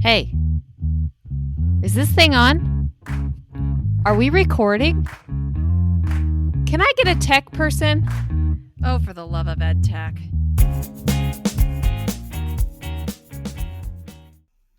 Hey, is this thing on? Are we recording? Can I get a tech person? Oh, for the love of ed tech.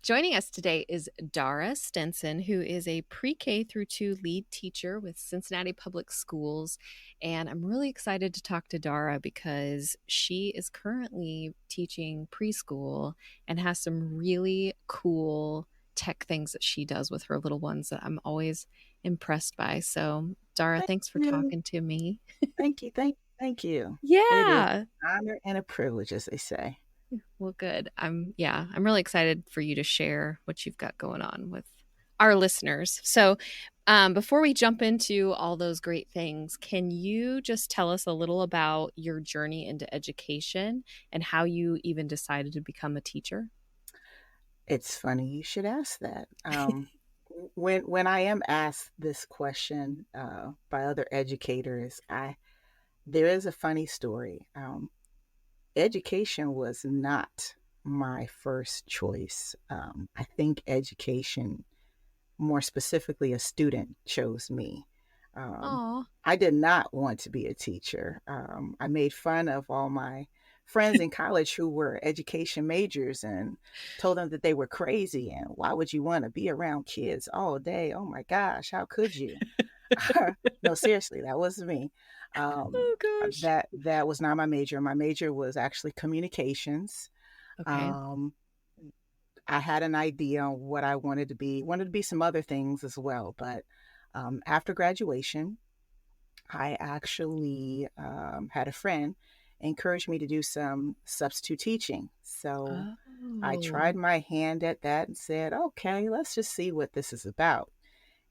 Joining us today is Dara Stinson, who is a pre-K through 2 lead teacher with Cincinnati Public Schools. And I'm really excited to talk to Dara because she is currently teaching preschool and has some really cool tech things that she does with her little ones that I'm always impressed by. So, Dara, Thank thanks for you. talking to me. Thank you. Thank you. It is Yeah. an honor and a privilege, as they say. Well, good. I'm really excited for you to share what you've got going on with our listeners. So, before we jump into all those great things, can you just tell us a little about your journey into education and how you even decided to become a teacher? It's funny you should ask that. When I am asked this question by other educators, I there is a funny story. Education was not my first choice. I think education, more specifically, a student, chose me. Um, Oh, I did not want to be a teacher. I made fun of all my friends in college who were education majors and told them that they were crazy and why would you want to be around kids all day? Oh my gosh, how could you? No, seriously, that wasn't me. Um, oh gosh. that was not my major. My major was actually communications. Okay. Um, I had an idea on what I wanted to be. Wanted to be some other things as well, but after graduation, I actually had a friend encourage me to do some substitute teaching. So I tried Oh, my hand at that and said, okay, let's just see what this is about.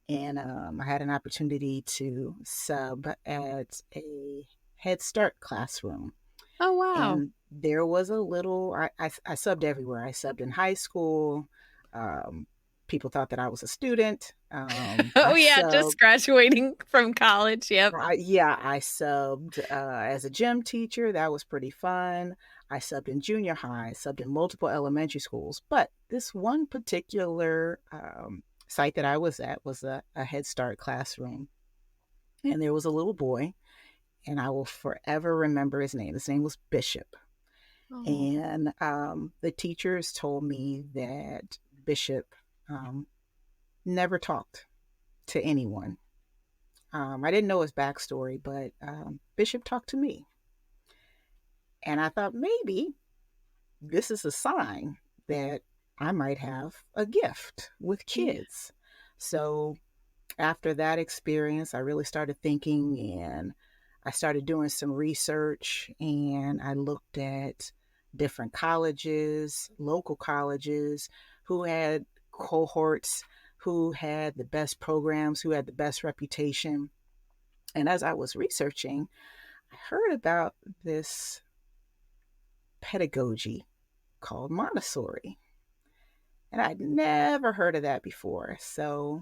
And I had an opportunity to sub at a Head Start classroom. oh wow. And there was a little, I subbed everywhere. I subbed in high school. Um, People thought that I was a student. Oh I yeah, just subbed graduating from college. Yep. Yeah, I subbed as a gym teacher. That was pretty fun. I subbed in junior high, subbed in multiple elementary schools. But this one particular site that I was at was a Head Start classroom. And there was a little boy, and I will forever remember his name. His name was Bishop. Oh. And the teachers told me that Bishop um, never talked to anyone. I didn't know his backstory, but Bishop talked to me. And I thought maybe this is a sign that I might have a gift with Yeah. kids. So after that experience, I really started thinking and I started doing some research and I looked at different colleges, local colleges who had cohorts, who had the best programs, who had the best reputation. And as I was researching, I heard about this pedagogy called Montessori. And I'd never heard of that before. So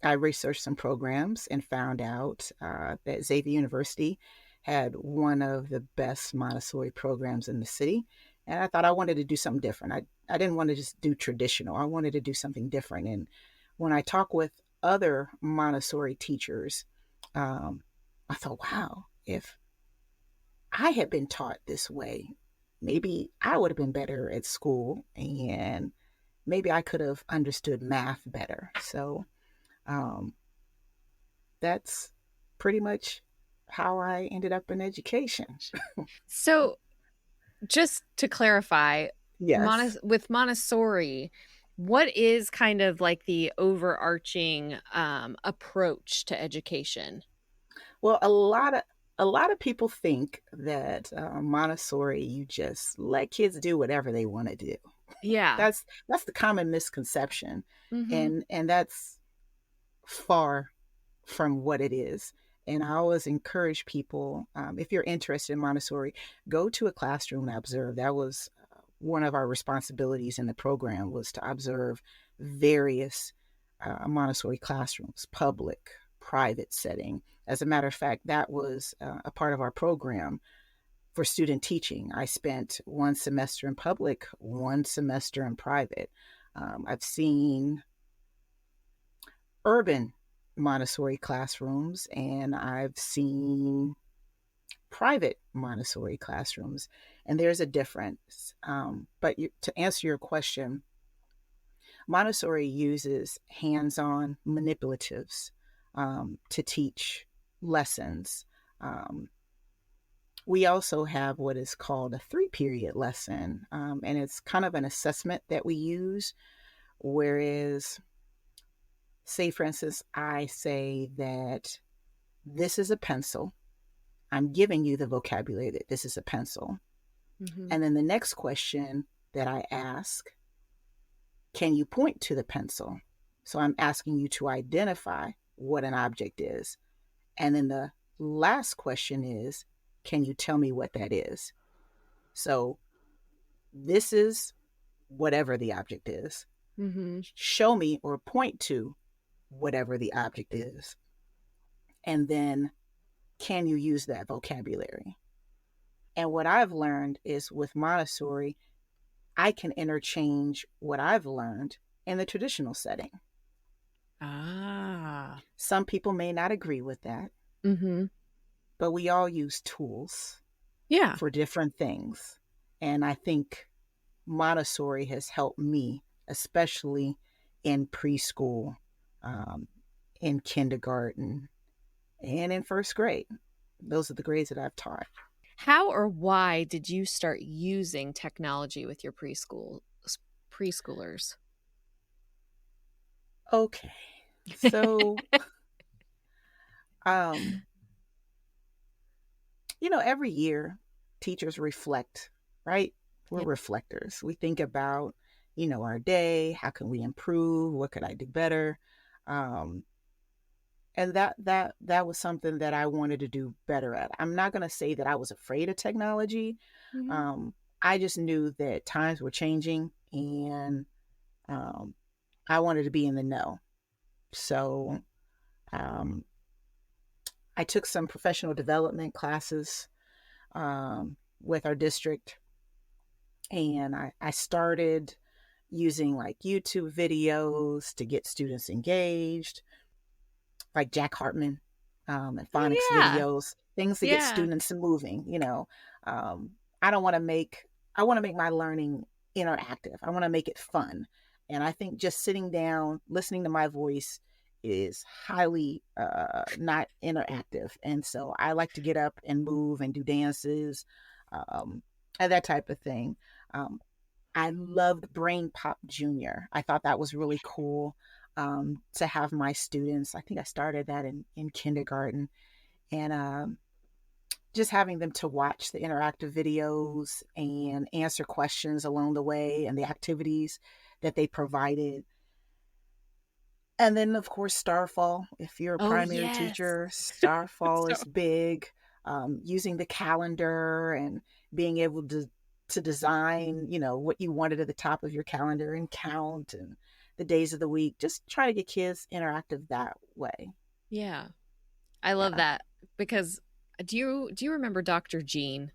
I researched some programs and found out that Xavier University had one of the best Montessori programs in the city. And I thought I wanted to do something different. I didn't want to just do traditional, I wanted to do something different. And when I talk with other Montessori teachers, um, I thought, wow, if I had been taught this way, maybe I would have been better at school and maybe I could have understood math better. So um, that's pretty much how I ended up in education. So, just to clarify, Yes. With Montessori, what is kind of like the overarching approach to education? Well, a lot of people think that Montessori, you just let kids do whatever they want to do. Yeah. That's the common misconception, Mm-hmm. and that's far from what it is. And I always encourage people, if you're interested in Montessori, go to a classroom and observe. That was one of our responsibilities in the program was to observe various Montessori classrooms, public, private setting. As a matter of fact, that was a part of our program. for student teaching. I spent one semester in public, one semester in private. I've seen urban Montessori classrooms, and I've seen private Montessori classrooms, and there's a difference. But to answer your question, Montessori uses hands on manipulatives to teach lessons. Um, we also have what is called a 3-period lesson, and it's kind of an assessment that we use. Whereas, say, for instance, I say that this is a pencil. I'm giving you the vocabulary that this is a pencil. Mm-hmm. And then the next question that I ask, can you point to the pencil? So I'm asking you to identify what an object is. And then the last question is, can you tell me what that is? So this is whatever the object is. Mm-hmm. Show me or point to whatever the object is. And then, can you use that vocabulary? And what I've learned is with Montessori, I can interchange what I've learned in the traditional setting. Ah. Some people may not agree with that, Mm-hmm. but we all use tools Yeah. for different things. And I think Montessori has helped me, especially in preschool, um, in kindergarten, and in first grade. Those are the grades that I've taught. How or why did you start using technology with your preschoolers? Okay. So, um, every year teachers reflect, right? We're Yep. reflectors. We think about, our day, how can we improve? What could I do better? Um, and that was something that I wanted to do better at. I'm not going to say that I was afraid of technology. Mm-hmm. Um, I just knew that times were changing, and um, I wanted to be in the know. So um, I took some professional development classes with our district, and I started using like YouTube videos to get students engaged, like Jack Hartman and phonics Oh yeah. videos, things to get Yeah. students moving. Um, I don't want to make I want to make my learning interactive. I want to make it fun, and I think just sitting down, listening to my voice is highly not interactive. And so I like to get up and move and do dances, um, and that type of thing. Um, I loved Brain Pop Junior. I thought that was really cool to have my students. I think I started that in kindergarten, and just having them to watch the interactive videos and answer questions along the way and the activities that they provided. And then, of course, Starfall. If you're a Oh primary yes. teacher, Starfall So is big. Using the calendar and being able to design, what you wanted at the top of your calendar and count and the days of the week. Just try to get kids interactive that way. yeah. I love Yeah. that because do you remember Dr. Jean?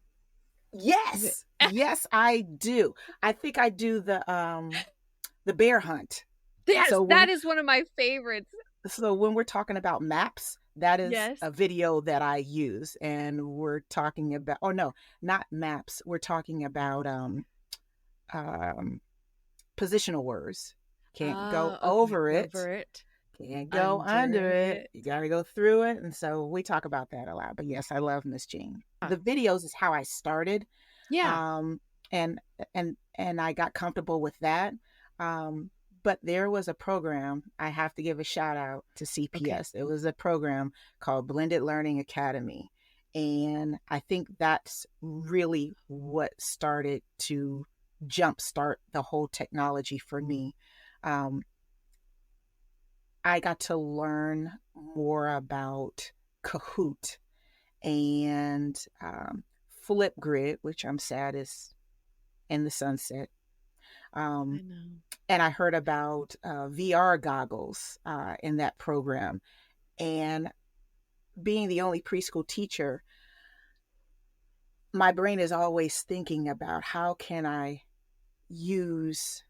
Yes. Yes, I do. I think I do the bear hunt. Yes, So that when is one of my favorites. so when we're talking about maps, that is Yes. a video that I use, and we're talking about, oh no, not maps. We're talking about um positional words. Can't go Okay. over it. Over it, Can't go under under it. it. You got to go through it. And so we talk about that a lot. But yes, I love Miss Jean. Ah, The videos is how I started. yeah. Um, and and I got comfortable with that. But there was a program, I have to give a shout out to Okay. CPS. It was a program called Blended Learning Academy. And I think that's really what started to jumpstart the whole technology for me. Um, I got to learn more about Kahoot and Flipgrid, which I'm sad is in the sunset. I Um, know. and I heard about VR goggles in that program. And being the only preschool teacher, my brain is always thinking about how can I use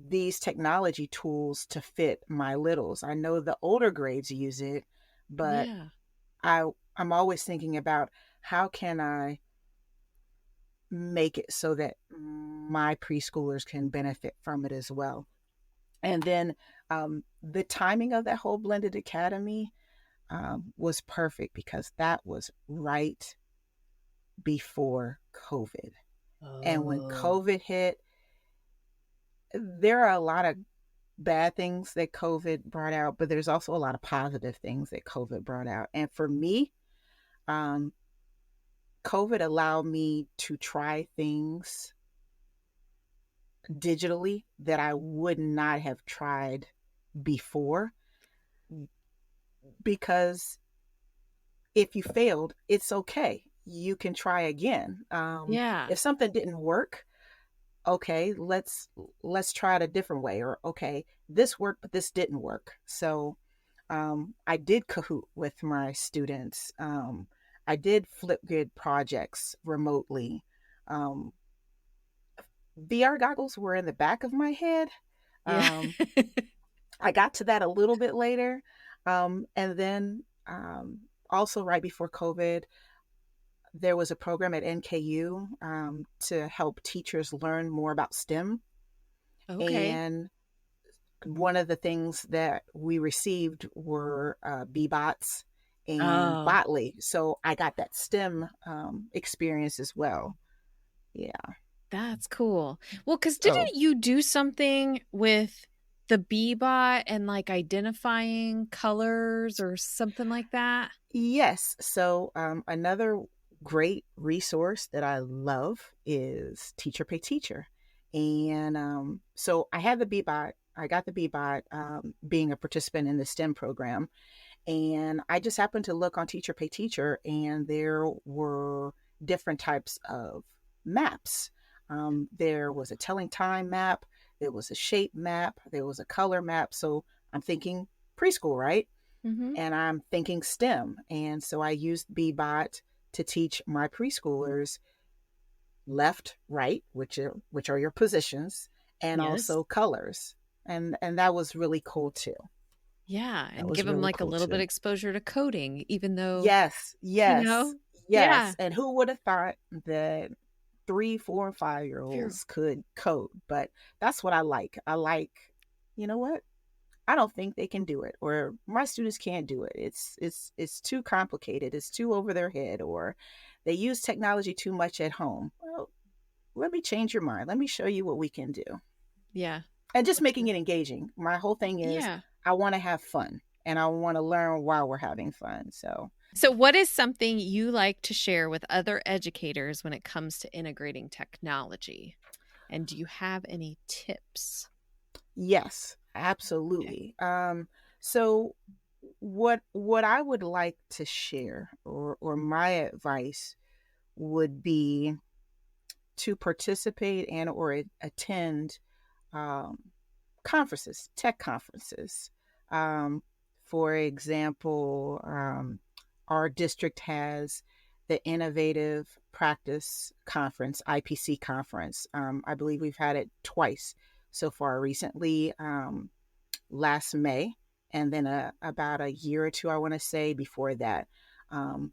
these technology tools to fit my littles. I know the older grades use it, but Yeah. I I'm always thinking about how can I make it so that my preschoolers can benefit from it as well. And then the timing of that whole blended academy was perfect because that was right before COVID. And when Oh. COVID hit, there are a lot of bad things that COVID brought out, but there's also a lot of positive things that COVID brought out. And for me, um, COVID allowed me to try things digitally that I would not have tried before, because if you failed, it's okay. You can try again. Yeah. If something didn't work, okay, let's try it a different way. Or okay, this worked, but this didn't work. So I did Kahoot with my students. I did Flipgrid projects remotely. Um, VR goggles were in the back of my head. Yeah. Um, I got to that a little bit later. And then also, right before COVID, there was a program at NKU to help teachers learn more about STEM. Okay. And one of the things that we received were BBots and Oh, Botly. So I got that STEM experience as well. Yeah. that's cool. Well, because Oh, didn't you do something with the Bebot and like identifying colors or something like that? yes. So another great resource that I love is Teacher Pay Teacher. And so I had the Bebot. I got the Bebot being a participant in the STEM program. And I just happened to look on Teacher Pay Teacher, and there were different types of maps. There was a telling time map, there was a shape map, there was a color map. So I'm thinking preschool, right? Mm-hmm. And I'm thinking STEM. And so I used Bbot to teach my preschoolers left, right, which are your positions, and Yes. also colors. And that was really cool too. Yeah, That and was give them really like a cool little bit too. exposure to coding, even though, Yes, you yes, know, yeah. yes. And who would have thought that 3, 4, and Phew. 5-year-olds could code? But that's what I like. I like, you know what? I don't think they can do it, or my students can't do it. It's too complicated. It's too over their head, or they use technology too much at home. Well, let me change your mind. Let me show you what we can do. Yeah. And just That's making it engaging. My whole thing is yeah. I want to have fun and I want to learn while we're having fun. So So, what is something you like to share with other educators when it comes to integrating technology? And do you have any tips? yes, Okay. absolutely. So what I would like to share, or my advice would be to participate and or attend um, conferences, tech conferences. Um, for example, our district has the Innovative Practice Conference, IPC conference. I believe we've had it twice so far recently, last May, and then about a year or two, I want to say, before that. Um,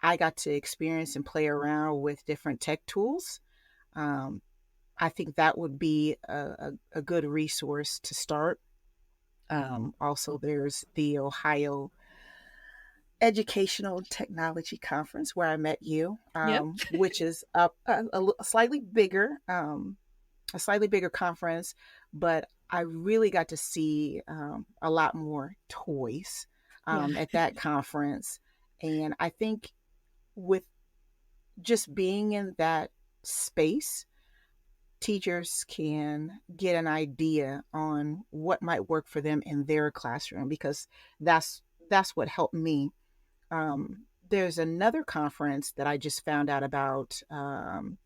I got to experience and play around with different tech tools. Um, I think that would be a good resource to start. Also, there's the Ohio Educational Technology Conference where I met you, Yep. which is a slightly bigger conference, but I really got to see a lot more toys Yeah. at that conference. And I think with just being in that space, teachers can get an idea on what might work for them in their classroom, because that's what helped me. There's another conference that I just found out about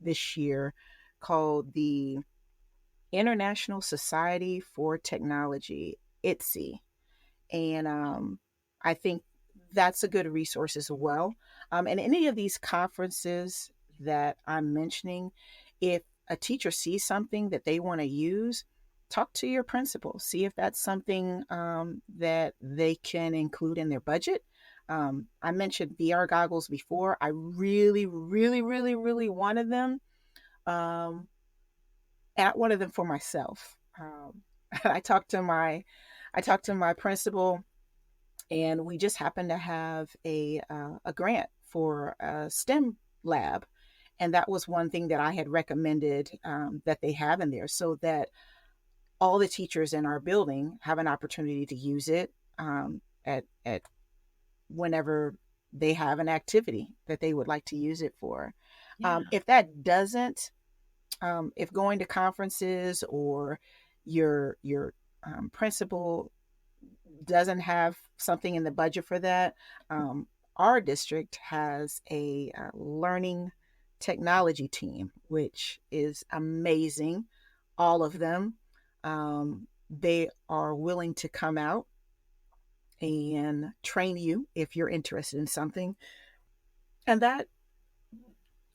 this year called the International Society for Technology, ITSE. And I think that's a good resource as well. And any of these conferences that I'm mentioning, if a teacher sees something that they want to use, talk to your principal, see if that's something that they can include in their budget. I mentioned VR goggles before. I really, really, really, really wanted them. Um, and I wanted them for myself. I talked to my, I talked to my principal, and we just happened to have a grant for a STEM lab, and that was one thing that I had recommended that they have in there, so that all the teachers in our building have an opportunity to use it at whenever they have an activity that they would like to use it for. Yeah. If that doesn't, if going to conferences or your principal doesn't have something in the budget for that, our district has a learning technology team, which is amazing. All of them, they are willing to come out and train you if you're interested in something. And that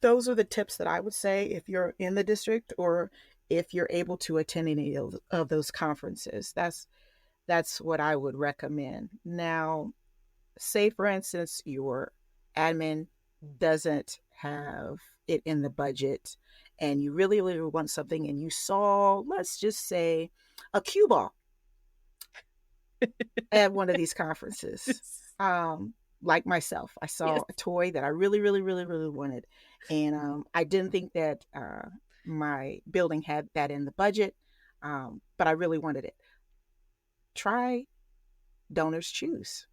those are the tips that I would say if you're in the district or if you're able to attend any of those conferences. That's what I would recommend. Now, say for instance your admin doesn't have it in the budget and you really, really want something and you saw, let's just say, a cue ball at one of these conferences. Like myself, I Yes. saw a toy that I really, really, really, really wanted, and I didn't think that my building had that in the budget, but I really wanted it. Try Donors Choose,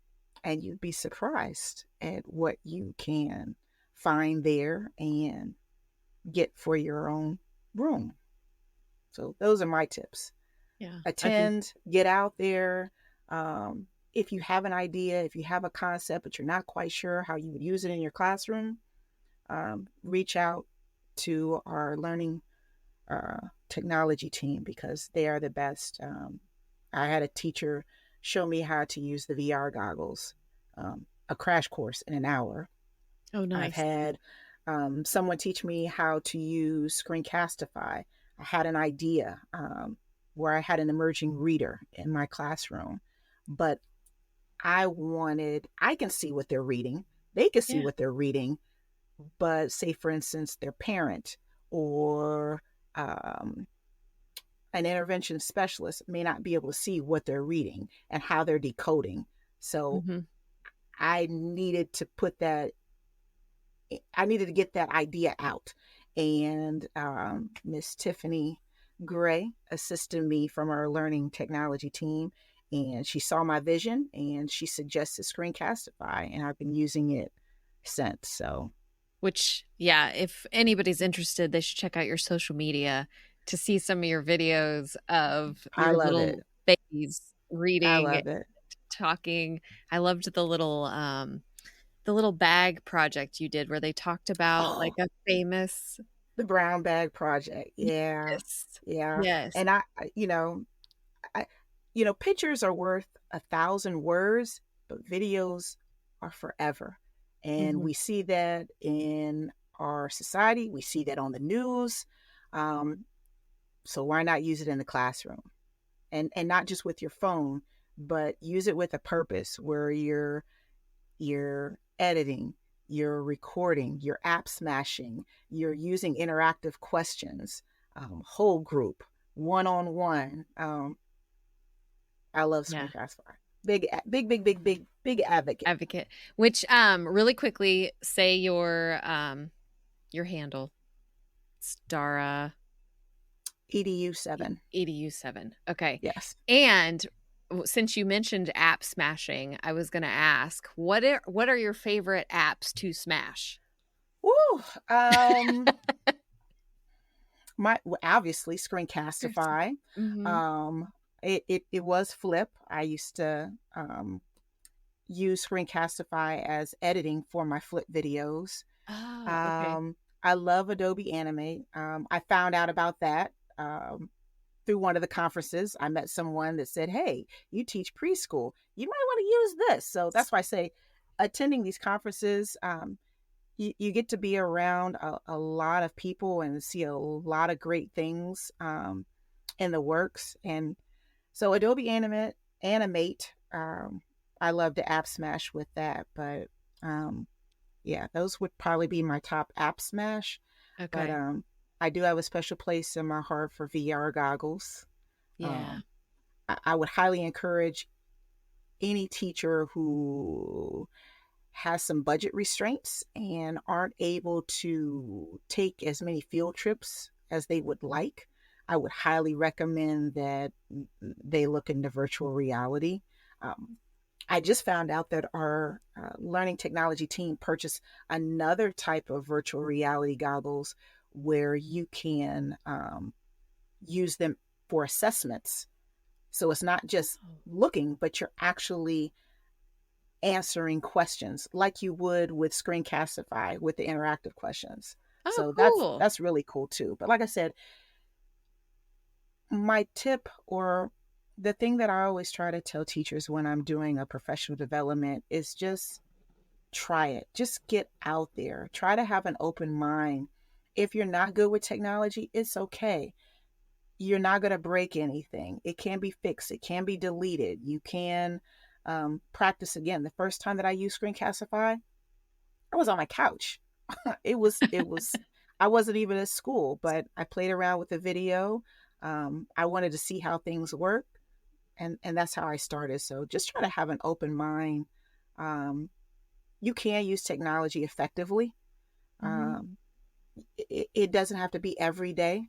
and you'd be surprised at what you can find there and get for your own room. So those are my tips. Yeah. I think Attend, get out there. If you have an idea, if you have a concept, but you're not quite sure how you would use it in your classroom, reach out to our learning technology team because they are the best. I had a teacher show me how to use the VR goggles, a crash course in an hour. oh, I've nice. had someone teach me how to use Screencastify. I had an idea where I had an emerging reader in my classroom, but I can see what they're reading. They can see Yeah. what they're reading, but say, for instance, their parent or um, an intervention specialist may not be able to see what they're reading and how they're decoding. So Mhm. I needed to put that I needed to get that idea out. And Miss Tiffany Gray assisted me from our learning technology team. And she saw my vision and she suggested Screencastify. And I've been using it since. So Which, yeah, if anybody's interested, they should check out your social media to see some of your videos of I your love little it. babies I reading, love it. talking. I loved the little bag project you did where they talked about like Oh, a famous. the brown bag project. Yeah. Yes. Yeah. Yes. And I, pictures are worth 1,000 words, but videos are forever. And Mhm. we see that in our society. We see that on the news. Um, so why not use it in the classroom? And not just with your phone, but use it with a purpose where you're editing, you're recording, you're app smashing, you're using interactive questions, whole group, one on one. I love Yeah. Screencastify. Big, big, big, big, big, big advocate. Advocate. Which really quickly say your handle. It's Dara EDU7. EDU7. Okay. Yes. And since you mentioned app smashing, I was going to ask, what are your favorite apps to smash? Woo. My obviously Screencastify. Mm-hmm. Um, it was Flip. I used to use Screencastify as editing for my Flip videos. Oh, okay. Um, I love Adobe Animate. I found out about that through one of the conferences. I met someone that said, "Hey, you teach preschool. You might want to use this." So that's why I say attending these conferences, you get to be around a lot of people and see a lot of great things in the works. And so Adobe Animate, I love to app smash with that. But um, yeah, those would probably be my top app smash. But Okay. I do have a special place in my heart for VR goggles. Yeah. Um, I would highly encourage any teacher who has some budget restraints and aren't able to take as many field trips as they would like. I would highly recommend that they look into virtual reality. Um, I just found out that our learning technology team purchased another type of virtual reality goggles where you can use them for assessments. So it's not just Oh, looking, but you're actually answering questions like you would with Screencastify with the interactive questions. oh, So cool. that's really cool too. But like I said, my tip or the thing that I always try to tell teachers when I'm doing a professional development is just try it. Just get out there. Try to have an open mind. If you're not good with technology, it's okay. You're not going to break anything. It can be fixed. It can be deleted. You can practice again. The first time that I used Screencastify, I was on my couch. it was I wasn't even at school, but I played around with the video. I wanted to see how things work, and that's how I started. So just try to have an open mind. Um, you can use technology effectively. Hmm. Um, it doesn't have to be every day.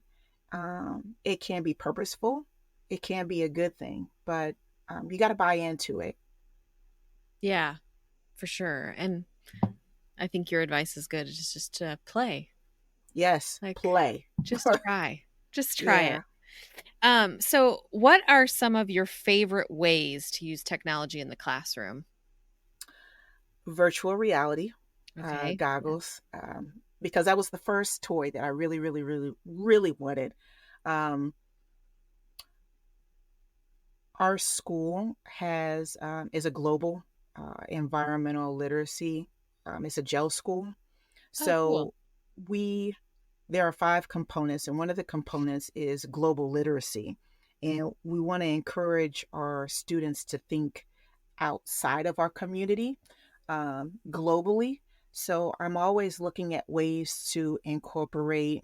It can be purposeful. It can be a good thing, but you got to buy into it. Yeah, for sure. And I think your advice is good. It's just to play. Yes, Like, play. just try. Just try Yeah, it. So what are some of your favorite ways to use technology in the classroom? virtual reality Okay. Yeah. goggles, because that was the first toy that I really, really, really, really wanted. Um, our school has is a global environmental literacy. It's a gel school, Oh, cool. so we there are five components, and one of the components is global literacy, and we want to encourage our students to think outside of our community, globally. So I'm always looking at ways to incorporate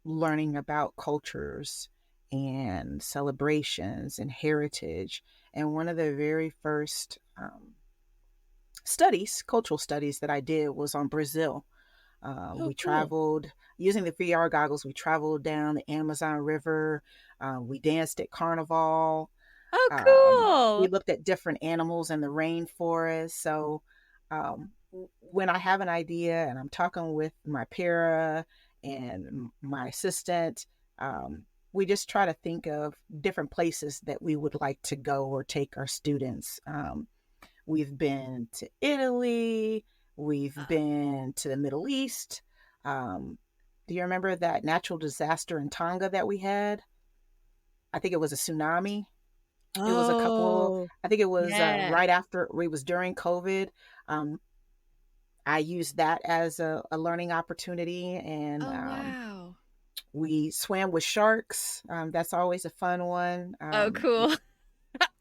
learning about cultures and celebrations and heritage. And one of the very first cultural studies that I did was on Brazil. Oh, We cool. traveled using the VR goggles. We traveled down the Amazon River. We danced at Carnival. Oh, We cool. looked at different animals in the rainforest. So when I have an idea and I'm talking with my para and my assistant, we just try to think of different places that we would like to go or take our students. We've been to Italy. We've been to the Middle East. Um, do you remember that natural disaster in Tonga that we had? I think it was a tsunami. It was a couple, Oh, I think it was yeah. right after, it was during COVID. Um, I used that as a learning opportunity, and Oh, wow. we swam with sharks. That's always a fun one. Oh, cool.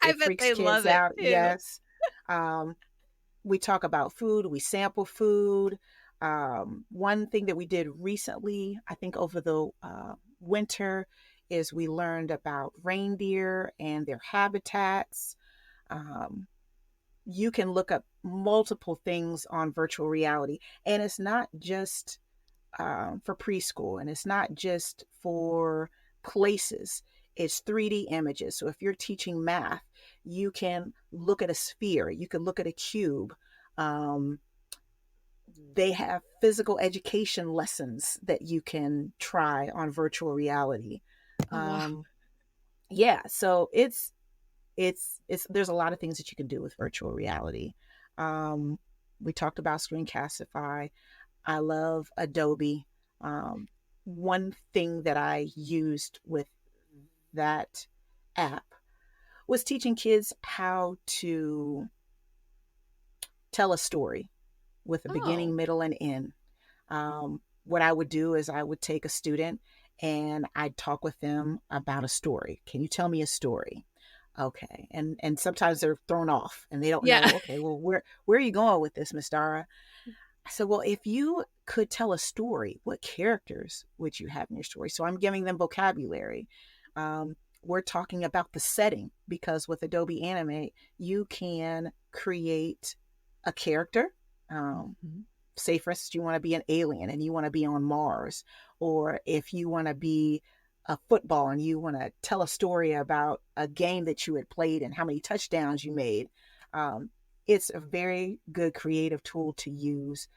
I It bet freaks they kids love it out, too. yes. Um, we talk about food, we sample food. One thing that we did recently, I think over the winter, is we learned about reindeer and their habitats. Um, you can look up multiple things on virtual reality, and it's not just for preschool, and it's not just for places. It's 3D images. So if you're teaching math, you can look at a sphere, you can look at a cube. Um, they have physical education lessons that you can try on virtual reality. Oh, wow. Um, yeah, so it's there's a lot of things that you can do with virtual reality. Um, we talked about Screencastify. I love Adobe. Um, one thing that I used with that app was teaching kids how to tell a story with a Oh, beginning, middle, and end. What I would do is I would take a student and I'd talk with them about a story. Can you tell me a story? Okay. And sometimes they're thrown off and they don't yeah. know, okay, well, where are you going with this, Miss Dara? I said, well, if you could tell a story, what characters would you have in your story? So I'm giving them vocabulary. We're talking about the setting because with Adobe Animate, you can create a character. Um, Mhm. Say, for instance, you want to be an alien and you want to be on Mars, or if you want to be a football and you want to tell a story about a game that you had played and how many touchdowns you made. Um, it's a very good creative tool to use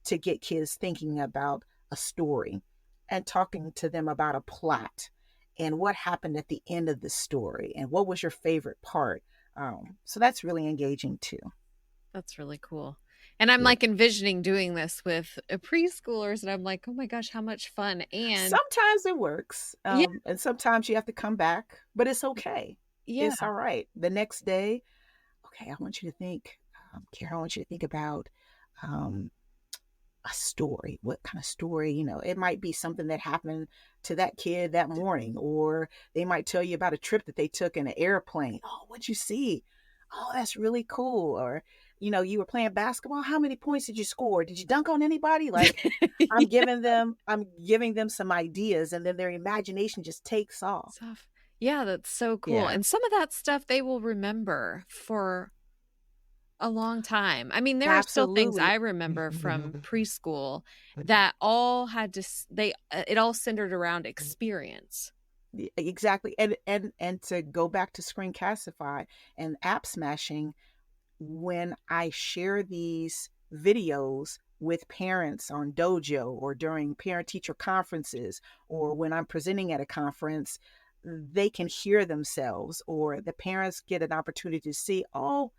to get kids thinking about a story and talking to them about a plot and what happened at the end of the story and what was your favorite part. So that's really engaging too. That's really cool. And I'm Yeah. like envisioning doing this with preschoolers, and I'm like, oh my gosh, how much fun. And Sometimes it works, yeah, and sometimes you have to come back, but it's okay. yeah, It's all right. The next day, okay, I want you to think, Kara, I want you to think about um, a story. What kind of story? It might be something that happened to that kid that morning, or they might tell you about a trip that they took in an airplane. Oh, what'd you see? Oh, that's really cool. Or, you were playing basketball. How many points did you score? Did you dunk on anybody? Like, I'm giving them some ideas, and then their imagination just takes off. stuff. Yeah, that's so cool. Yeah, And some of that stuff they will remember for a long time. I mean, there are still things absolutely. I remember from preschool that all had to they it all centered around experience. Exactly. And to go back to Screencastify and app smashing, when I share these videos with parents on Dojo or during parent teacher conferences or when I'm presenting at a conference, they can hear themselves or the parents get an opportunity to see, oh,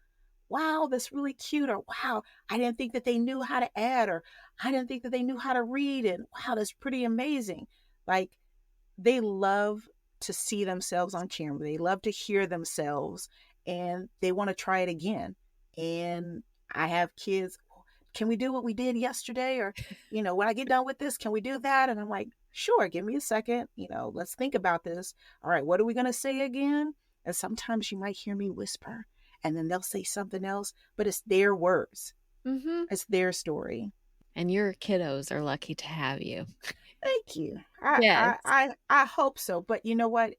wow, that's really cute. Or wow, I didn't think that they knew how to add, or I didn't think that they knew how to read. And wow, that's pretty amazing. Like they love to see themselves on camera. They love to hear themselves and they want to try it again. And I have kids, can we do what we did yesterday? Or, when I get done with this, can we do that? And I'm like, sure, give me a second. Let's think about this. All right, what are we going to say again? And sometimes you might hear me whisper and then they'll say something else, but it's their words, Mhm. it's their story. And your kiddos are lucky to have you. Thank you. I I Yes. I, I hope so. But you know what?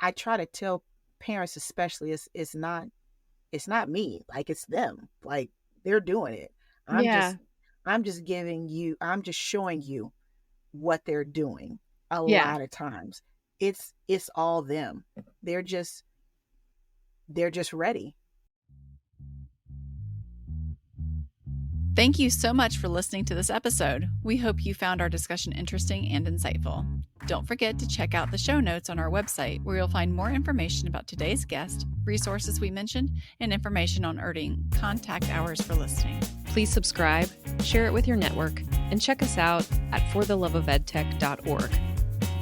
I try to tell parents especially it's not me. Like it's them. Like they're doing it. I'm Yeah. just I'm just showing you what they're doing a Yeah. lot of times. It's all them. They're just they're just ready. Thank you so much for listening to this episode. We hope you found our discussion interesting and insightful. Don't forget to check out the show notes on our website where you'll find more information about today's guest, resources we mentioned, and information on earning contact hours for listening. Please subscribe, share it with your network, and check us out at fortheloveofedtech.org.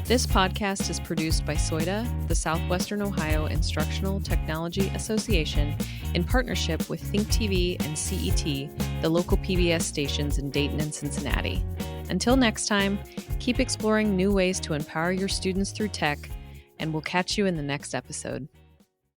This podcast is produced by SOITA, the Southwestern Ohio Instructional Technology Association, in partnership with Think TV and CET, the local PBS stations in Dayton and Cincinnati. Until next time, keep exploring new ways to empower your students through tech, and we'll catch you in the next episode.